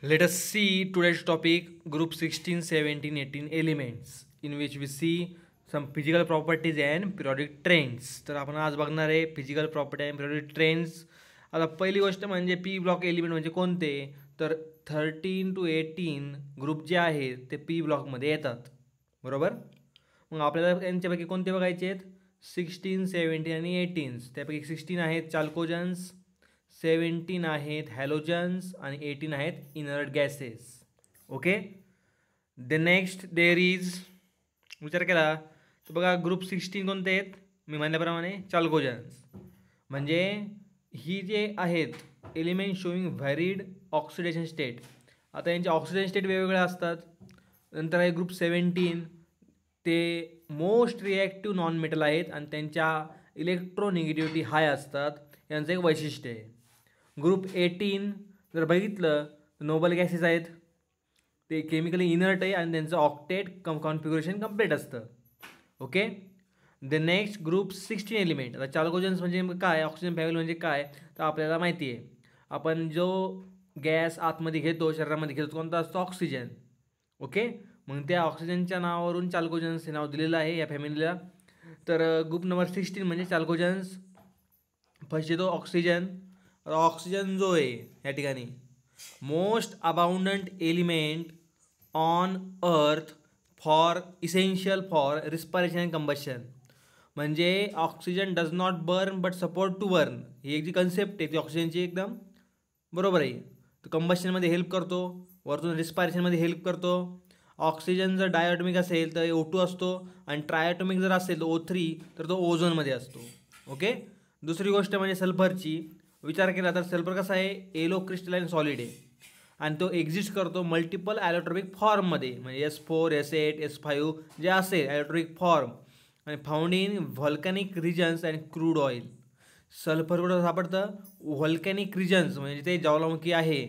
Let us see today's topic group 16, 17, 18 elements in which we see some physical properties and periodic trends. तर आपण आज बघणार आहे physical property and periodic trends. आता पहिली गोष्ट म्हणजे पी ब्लॉक एलिमेंट म्हणजे कोणते, तर 13 to 18 ग्रुप जे आहेत ते पी ब्लॉकमध्ये येतात, बरोबर. मग आपल्याला यांच्यापैकी कोणते बघायचे आहेत, 16, 17 आणि 18. त्यापैकी 16 आहेत चाल्कोजन्स, 17 आहेत हॅलोजन्स आणि 18 आहेत inert gases. Okay. The next there is, विचार केला तर बघा ग्रुप 16 कोणते आहेत, मी म्हणल्याप्रमाणे चाल्कोजन्स. म्हणजे ही जे आहेत एलिमेंट शोईंग व्हॅरिड ऑक्सिडेशन स्टेट. आता यांचे ऑक्सिडेशन स्टेट वेगवेगळे असतात. नंतर आहे ग्रुप 17, ते मोस्ट रिॲक्टिव्ह नॉन मेटल आहेत आणि त्यांच्या इलेक्ट्रोनिगेटिव्हिटी हाय असतात, यांचं एक वैशिष्ट्य आहे. ग्रुप 18 जर बघितलं तर नोबल गॅसेस आहेत, ते केमिकली इनर्ट आहे आणि त्यांचं ऑक्टेट कॉन्फिगरेशन कम्प्लीट असतं. Okay. The next group 16 element. आता चाल्कोजन्स म्हणजे काय, ऑक्सिजन फॅमिली म्हणजे काय, तर आपल्याला माहिती आहे आपण जो गॅस आतमध्ये घेतो शरीरामध्ये घेतो कोणता असतो, ऑक्सिजन. ओके. मग त्या ऑक्सिजनच्या नावावरून चाल्कोजन्स हे नाव दिलेलं आहे या फॅमिलीला. तर ग्रुप नंबर 16 म्हणजे चाल्कोजन्स. फर्स्ट येतो ऑक्सिजन. ऑक्सिजन जो आहे या ठिकाणी most abundant element on earth for essential for respiration and combustion. म्हणजे oxygen does not burn but support to burn, ही एक जी कन्सेप्ट आहे ती ऑक्सिजनची एकदम बरोबर आहे. तो कंबशनमध्ये हेल्प करतो, वरतून रिस्पायरेशनमध्ये हेल्प करतो. ऑक्सिजन जर डायॲटॉमिक असेल तर O2 असतो आणि ट्रायॲटॉमिक जर असेल तर O3, तर तो ओझोनमध्ये असतो. ओके. दुसरी गोष्ट म्हणजे सल्फरची. विचार केला तर सल्फर कसा आहे, येलो क्रिस्टलाइन सॉलिड आहे आणि तो एक्झिस्ट करतो मल्टिपल ॲलोट्रॉपिक फॉर्ममध्ये, म्हणजे S4, S8, S5 जे असेल ॲलोट्रॉपिक फॉर्म, आणि found in volcanic regions and crude oil. Sulphur कुठं सापडतं, व्हॉल्कॅनिक रिजन्स म्हणजे ते ज्वालामुखी आहे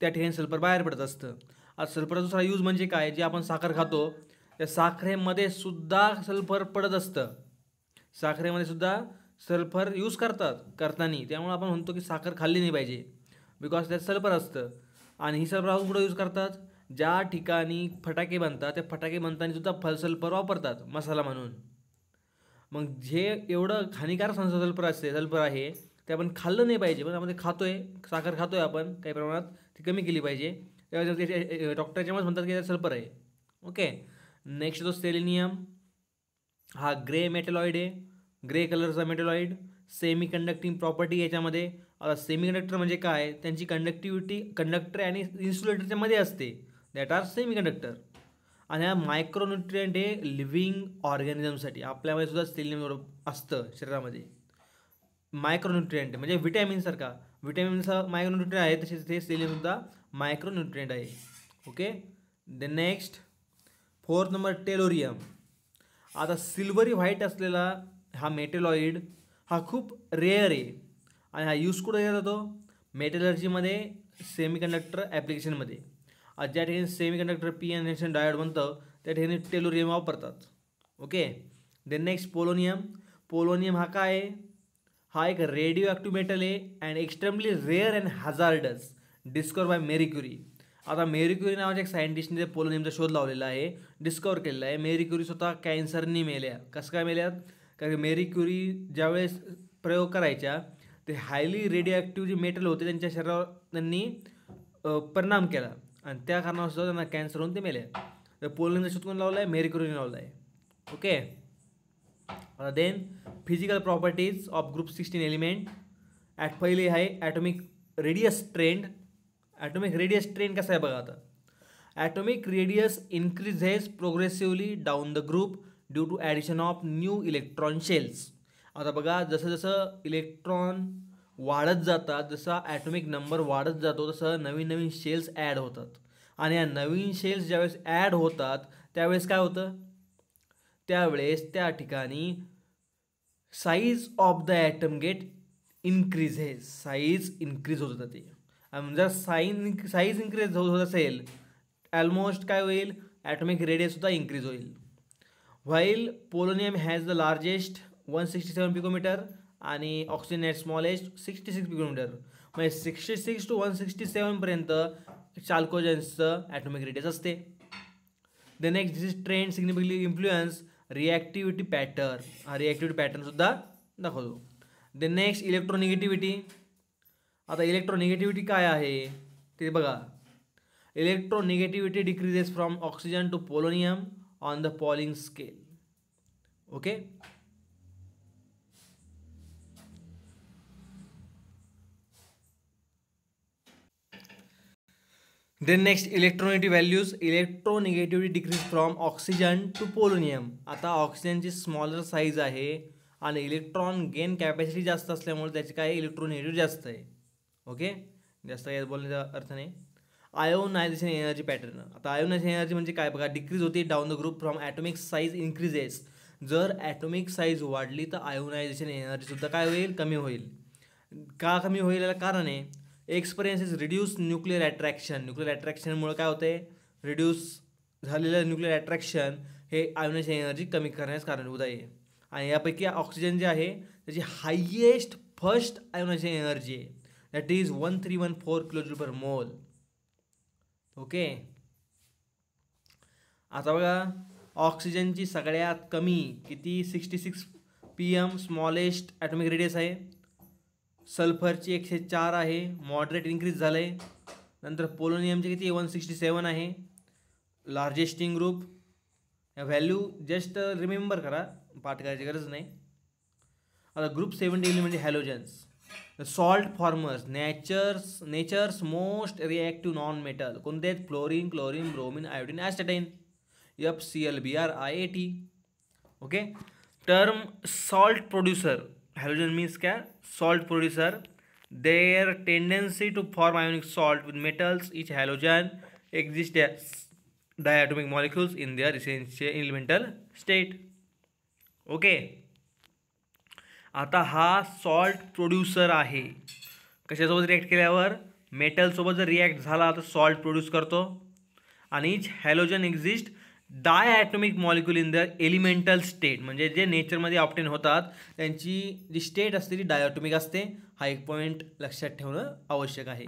त्या ठिकाणी सल्फर बाहेर पडत असतं. आता सल्फरचा दुसरा यूज म्हणजे काय, जे आपण साखर खातो त्या साखरेमध्ये सुद्धा सल्फर पडत असतं. साखरेमध्ये सुद्धा सल्फर यूज करताना, त्यामुळे आपण म्हणतो की साखर खाल्ली नाही पाहिजे बिकॉज त्यात सल्फर असतं. आणि ही सल्फर अजून कुठं यूज करतात, ज्या ठिकाणी फटाके बनतात त्या फटाके बनताना सुद्धा सल्फर वापरतात मसाला म्हणून. मग जे एवढं हानिकारक सल्फर आहे ते आपण खाल्लं नाही पाहिजे, पण आपण ते खातोय, साखर खातोय आपण काही प्रमाणात, ती कमी केली पाहिजे. डॉक्टर त्याच्यामुळेच म्हणतात की त्यात सल्फर आहे. ओके. नेक्स्ट येतो सेलेनियम. हा ग्रे मेटलॉइड आहे, ग्रे कलरचा मेटलॉइड. सेमी कंडक्टिंग प्रॉपर्टी याच्यामध्ये. आता सेमी कंडक्टर म्हणजे काय, त्यांची कंडक्टिव्हिटी कंडक्टर आणि इन्सुलेटरच्या मध्ये असते, दॅट आर सेमी कंडक्टर. आणि हा मायक्रोन्युट्रियंट हे लिव्हिंग ऑर्गॅनिझमसाठी, आपल्यामध्ये सुद्धा सेलेनियम असतं शरीरामध्ये. मायक्रोन्युट्रियंट म्हणजे व्हिटॅमिनसारखा, व्हिटॅमिनचा मायक्रोन्युट्रियंट आहे, तसेच ते सेलेनियमसुद्धा मायक्रोन्युट्रियंट आहे. Okay. The next fourth number tellurium. आता सिल्वरी व्हाईट असलेला हा मेटलॉइड हा खूप रेअर आहे आणि हा यूज कुठं केला जातो, मेटलर्जीमध्ये, सेमी कंडक्टर ॲप्लिकेशनमध्ये. ज्या ठिकाणी semi conductor P N junction diode बनतं त्या ठिकाणी टेलोरियम वापरतात. Okay. The next polonium. Polonium हा काय आहे, हा एक रेडिओ ॲक्टिव्ह मेटल आहे and extremely rare and hazardous, discover by Mary Curie. आता मेरी क्युरी नावाच्या एक सायंटिस्टने पोलोनियमचा शोध लावलेला आहे, डिस्कवर केलेला आहे. मेरी क्युरी स्वतः कॅन्सरनी मेल्या. कसं काय मेल्यात, कारण की मेरी क्युरी ज्यावेळेस प्रयोग करायच्या ते हायली रेडिओ ॲक्टिव्ह जे मेटल होते त्यांच्या शरीरावर त्यांनी परिणाम केला आणि त्या कारणास्तव त्यांना कॅन्सर होऊन ते मेले. तर पोलोनियमचा शोध कोण लावला आहे, मेरी क्युरीने लावला आहे. Okay. Then physical properties of group 16 element. पहिले आहे atomic radius trend. Atomic radius trend कसा आहे बघा. आता atomic radius increases progressively down the group due to addition of new electron shells. आता बघा जसं जसं इलेक्ट्रॉन वाढत जातात, जसा ॲटॉमिक नंबर वाढत जातो तसं नवीन नवीन शेल्स ॲड होतात. आणि या नवीन शेल्स ज्यावेळेस ॲड होतात त्यावेळेस काय होतं, त्यावेळेस त्या ठिकाणी size of the atom get increases, size increase होत जाते. आणि जर साईज इन्क्रीज होत असेल ऑलमोस्ट काय होईल, ॲटॉमिक रेडियससुद्धा इन्क्रीज होईल. While polonium has the largest 167 picometre आणि ऑक्सिजन ॲट स्मॉलेस्ट 66 पिकोमीटर. म्हणजे 66 to 167 पर्यंत चाल्कोजन्सचं ॲटॉमिक रेडियस असते. The next this trend significantly influence reactivity pattern. हा रिॲक्टिव्हिटी पॅटर्नसुद्धा दाखवतो. The next electronegativity. आता इलेक्ट्रोनिगेटिव्हिटी काय आहे ते बघा. Electronegativity decreases from oxygen to polonium on the Pauling scale. Okay. Then next electronegative values. Electronegativity decrease from oxygen to polonium. आता ऑक्सिजनची स्मॉलर साईज आहे आणि इलेक्ट्रॉन गेन कॅपॅसिटी जास्त असल्यामुळे त्याची काय इलेक्ट्रोनिगेटिव्ह जास्त आहे. ओके. जास्त काय बोलण्याचा अर्थ नाही. Ionization energy pattern. आता आयोनायझेशन एनर्जी म्हणजे काय बघा. डिक्रीज होते down the group from atomic size increases. जर ॲटॉमिक साईज वाढली तर आयोनायझेशन एनर्जीसुद्धा काय होईल कमी होईल. का कमी होईल याला कारण आहे. Experience is reduce nuclear attraction. Nuclear अट्रॅक्शनमुळे काय होते रिड्यूस झालेलं न्यूक्लिअर अट्रॅक्शन हे आयोनायझेशन एनर्जी कमी करण्यास कारणीभूत आहे. आणि यापैकी ऑक्सिजन जे आहे त्याची हायेस्ट फर्स्ट आयोनायझेशन एनर्जी आहे दॅट इज 1314 kJ/mol. ओके. आता बघा ऑक्सिजनची सगळ्यात कमी किती 66 PM स्मॉलेस्ट ॲटॉमिक रेडियस आहे. सल्फरची 104 आहे, मॉडरेट इन्क्रीज झालं आहे. नंतर पोलोनियमचे किती 167 आहे, लार्जेस्टिंग ग्रुप. या व्हॅल्यू जस्ट रिमेंबर करा, पाठ करायची गरज नाही. आता ग्रुप 70 म्हणजे halogens. Salt formers natures most reactive non metal कोणते आहेत. Fluorine, chlorine, bromine, iodine, astatine. FCl, Br, IAT. Okay. Term salt producer. Halogen means काय salt producer. Their tendency to form ionic salt with metals. Each halogen exist diatomic molecules in their essential elemental state. Okay. आता हा salt producer आहे. कशासोबत react केल्यावर मेटलसोबत जर react झाला तर salt produce करतो. आणि each halogen exist diatomic molecule in the elemental state. म्हणजे जे नेचरमध्ये ऑप्टेन होतात त्यांची जी स्टेट असते ती डायॲटॉमिक असते. हा एक पॉईंट लक्षात ठेवणं आवश्यक आहे.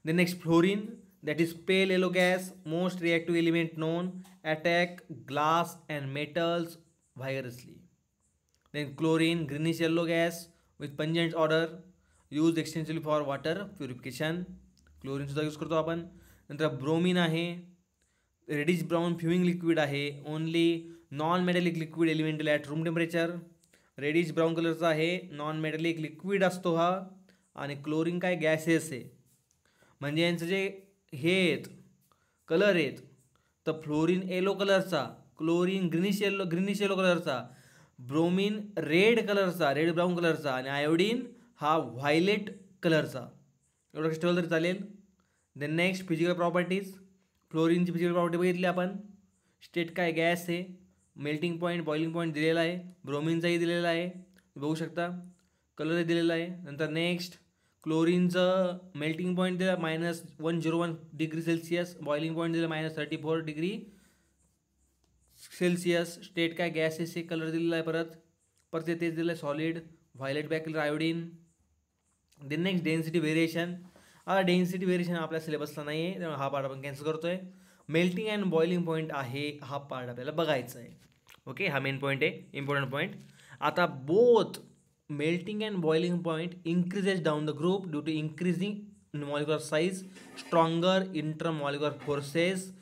The next fluorine that is pale yellow gas most reactive element known attack glass and metals vigorously. Then chlorine greenish yellow gas with pungent odour use extensively for water purification. क्लोरीनसुद्धा use करतो आपण. नंतर bromine आहे reddish brown fuming liquid आहे. Only non metallic liquid elemental at room temperature. Reddish brown कलरचा आहे, non metallic liquid असतो हा. आणि क्लोरीन काय गॅसेस आहे. म्हणजे यांचं जे हे आहेत कलर आहेत तर फ्लोरीन येलो कलरचा, क्लोरीन ग्रीनिश येलो कलरचा, ब्रोमीन रेड कलरचा रेड ब्राऊन कलरचा आणि आयोडीन हा व्हायलेट कलरचा. एवढं कसं ठेवलं तरी चालेल. Then next physical properties. फ्लोरीनची फिजिकल प्रॉपर्टी बघितली आपण. स्टेट काय गॅस आहे, मेल्टिंग पॉईंट बॉइलिंग पॉईंट दिलेला आहे. ब्रोमीनचाही दिलेला आहे बघू शकता, कलरही दिलेला आहे. नंतर नेक्स्ट क्लोरीनचं मेल्टिंग पॉईंट दिला -101 डिग्री सेल्सिअस, बॉइलिंग पॉईंट दिला -34 डिग्री सेल्सिअस. स्टेट काय गॅसेसचे कलर दिलेला आहे. परत तेच दिलं आहे solid violet back colour iodine. Then next density variation. आता डेन्सिटी व्हेरिएशन आपल्या सिलेबसला नाही आहे त्यामुळे हा पार्ट आपण कॅन्सल करतो आहे. मेल्टिंग अँड बॉइलिंग पॉईंट आहे हा पार्ट आपल्याला बघायचा आहे. ओके. हा मेन पॉईंट आहे, इम्पॉर्टंट पॉईंट. आता both melting and boiling point increases down the group due to increasing molecular size stronger intermolecular forces.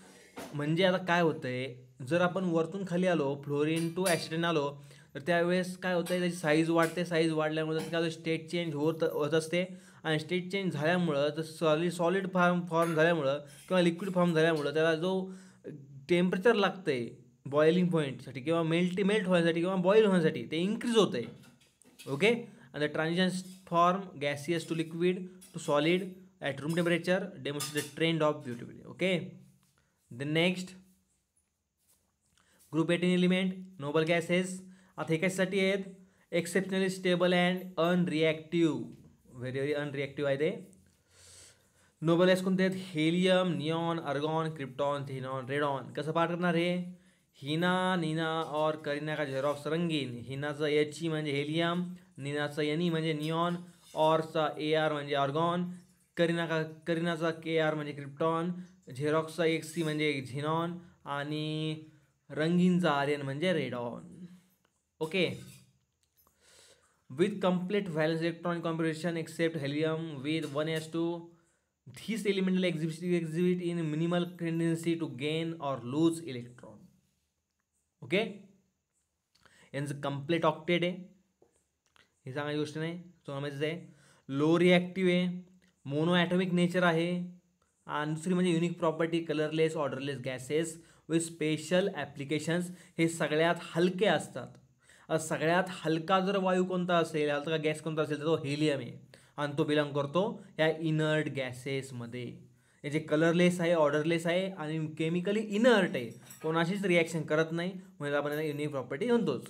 म्हणजे आता काय होतं आहे जर आपण वरतून खाली आलो फ्लोरीन टू ॲसिटन आलो तर त्यावेळेस काय होतं आहे त्याची साईज वाढते. साईज वाढल्यामुळे काय होतं स्टेट चेंज होत असते. आणि स्टेट चेंज झाल्यामुळं तर सॉलिड फॉर्म झाल्यामुळं किंवा लिक्विड फॉर्म झाल्यामुळं त्याला जो टेम्परेचर लागतं आहे बॉइलिंग पॉईंटसाठी किंवा मेल्ट होण्यासाठी किंवा बॉईल होण्यासाठी ते इन्क्रीज होतं आहे. ओके. आणि the transition form gaseous to liquid to solid at room temperature demonstrate the trend of ब्युटिफिलिटी. Okay. The next group 18 element noble gases. आता हे कशासाठी आहेत exceptionally stable and unreactive. Very unreactive आहे ते. नोबल गॅस कोणते आहेत हेलियम, निऑन, अर्गॉन, क्रिप्टॉन, थिनॉन, रेडॉन. कसं पाठ करणार आहे हिना नीना और करीना का झेरॉक्स रंगीन. हिनाचं HE म्हणजे हेलियम, नीनाचं NE म्हणजे निऑन, ऑरचा AR म्हणजे अर्गॉन, करिनाचा Kr म्हणजे क्रिप्टॉन, झेरॉक्सचा Xc म्हणजे झिनॉन आणि रंगीनचा Rn म्हणजे radon. Okay. With complete valence electron configuration except helium with 1s2, these elemental exhibit in minimal tendency to gain or lose electron. Okay. यांचं complete octet आहे, ही सांगायची गोष्ट नाही, सोनामाचीच आहे. लो रिॲक्टिव्ह आहे, मोनो ॲटॉमिक नेचर आहे, आणि दुसरी म्हणजे unique property colourless odourless gases with special applications. हे सगळ्यात हलके असतात. सगळ्यात हलका जर वायू कोणता असेल, हलका गॅस कोणता असेल तर तो हेलियम आहे, आणि तो बिलॉंग करतो या इनर्ट गॅसेसमध्ये. हे जे कलरलेस आहे, ऑर्डरलेस आहे आणि केमिकली इनर्ट आहे, कोणाशीच रिॲक्शन करत नाही, म्हणजे आपण याला युनिक प्रॉपर्टी म्हणतोच.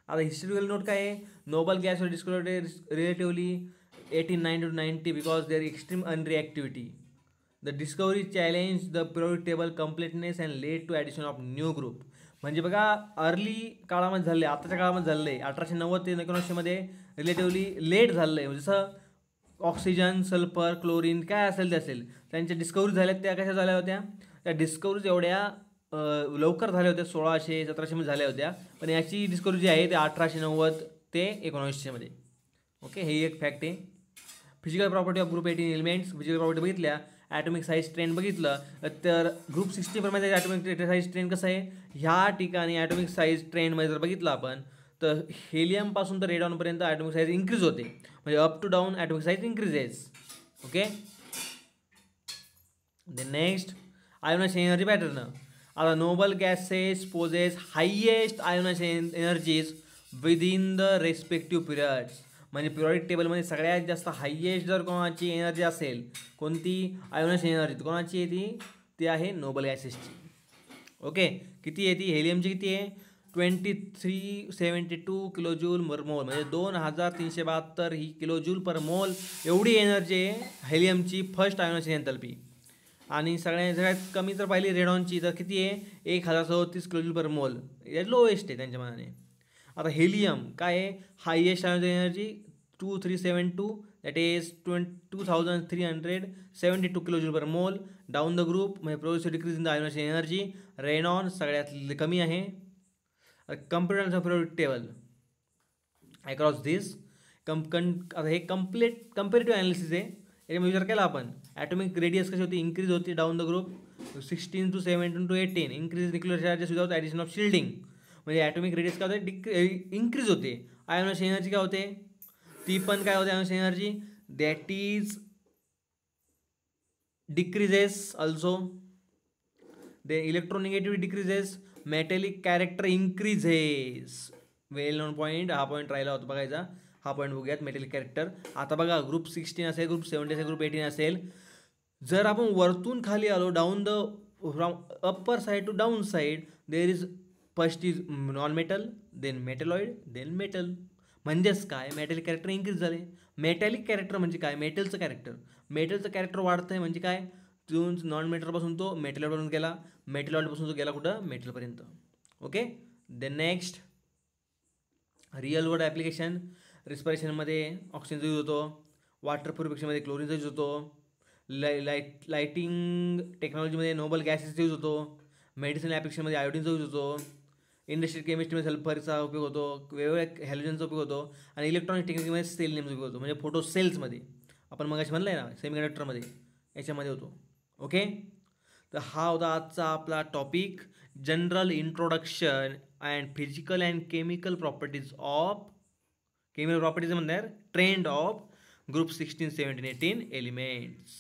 आता हिस्टोरिकल नोट काय आहे, noble gas discovered relatively 1890 to 90 because their extreme unreactivity. The discovery challenged the periodic table completeness and led to addition of new group. म्हणजे बघा, अर्ली काळामध्ये झाले, आताच्या काळामध्ये झालं आहे, 1890 ते 1900मध्ये रिलेटिव्हली लेट झालं आहे. म्हणजे जसं ऑक्सिजन, सल्फर, क्लोरीन काय असेल ते असेल, त्यांच्या डिस्कवरी झाल्यात त्या कशा झाल्या होत्या, त्या डिस्कवरीज एवढ्या लवकर झाल्या होत्या, 1600-1700 झाल्या होत्या. पण याची डिस्कवरी जी आहे ते 1890 ते 1900मध्ये. ओके, हे एक फॅक्ट आहे. Physical property of group 18 elements, physical property बघितल्या, ॲटॉमिक साईज ट्रेंड बघितलं, तर ग्रुप 60 प्रमाणे ॲटॉमिक साईज ट्रेंड कसं आहे, ह्या ठिकाणी ॲटॉमिक साईज ट्रेंडमध्ये जर बघितलं आपण, तर हेलियमपासून तर रेडॉनपर्यंत ॲटॉमिक साईज इन्क्रीज होते, म्हणजे up to down atomic size increases. Okay. The next, ionization energy pattern. आता noble gases possess highest ionization energies within the respective periods. म्हणजे पिरियडिक टेबलमध्ये सगळ्यात जास्त हायेस्ट जर कोणाची एनर्जी असेल, कोणती आयोनायझेशन एनर्जी कोणाची आहे ती आहे नोबल गॅसेसची. ओके. किती आहे ती, हेलियमची किती आहे, 2372 किलोजूल पर मोल, म्हणजे 2372 ही किलोजूल पर मोल एवढी एनर्जी आहे हेलियमची फर्स्ट आयोनायझेशन एंथॅल्पी. आणि सगळ्यात कमी जर पाहिली रेडॉनची तर किती आहे, 1037 किलोजूल पर मोल, हे लोएस्ट आहे त्यांच्या मनाने. आता हेलियम काय आहे, highest energy 2372, that is 2372 kilojoule per mole. Down the group म्हणजे progressive decrease in the ionization energy. रेनॉन सगळ्यात कमी आहे. Computer periodic table across this आता हे कंपेरेटिव्ह ॲनालिसिस आहे. याच्यामध्ये विचार केला आपण, ॲटॉमिक रेडियस कशी होती, इन्क्रीज होती down the group 16 to 17 to 18, increase nuclear charges without addition of shielding. म्हणजे ॲटॉमिक रेडियस काय होते, इन्क्रीज होते. आयोनायझेशन एनर्जी काय होते, ती पण काय होते, ionization energy that is decreases also. The electronegativity decreases, metallic character increases. Well known point, हा पॉईंट राहिला होता बघायचा, हा पॉईंट बघूयात. Metallic character. आता बघा, ग्रुप 16 असेल, ग्रुप 17 असेल, ग्रुप 18 असेल, जर आपण वरतून खाली आलो, down the from upper side to down side, there is first is non metal, then metalloid, then metal. म्हणजेच काय, मेटॅलिक कॅरेक्टर इन्क्रीज झाले. मेटॅलिक कॅरेक्टर म्हणजे काय, मेटलचं कॅरेक्टर वाढतं आहे. म्हणजे काय, नॉन मेटलपासून तो मेटलॉइडवरून गेला, मेटलॉइडपासून तो गेला कुठं, मेटलपर्यंत. Okay. Then next, real world application. रिस्पिरेशनमध्ये ऑक्सिजनचा यूज होतो, वॉटर प्युरिफिकेशनमध्ये क्लोरीनचा यूज होतो, लाईटिंग टेक्नॉलॉजीमध्ये नोबल गॅसेसचा यूज होतो, मेडिसिन ॲप्लिकेशनमध्ये आयोडीनचा यूज होतो, इंडस्ट्रियल केमिस्ट्रीमध्ये सल्फरचा उपयोग होतो, वेगवेगळ्या हॅलोजनचा उपयोग होतो, आणि इलेक्ट्रॉनिक टेक्निकमध्ये सेलनेमचा उपयोग होतो. म्हणजे फोटो सेल्समध्ये आपण मगाशी म्हणलं आहे ना, सेमीकंडक्टरमध्ये, याच्यामध्ये होतो. ओके. तर हा होता आजचा आपला topic, general introduction and physical and chemical properties म्हणणार ट्रेंड ऑफ ग्रुप 16, 17, 18 एलिमेंट्स.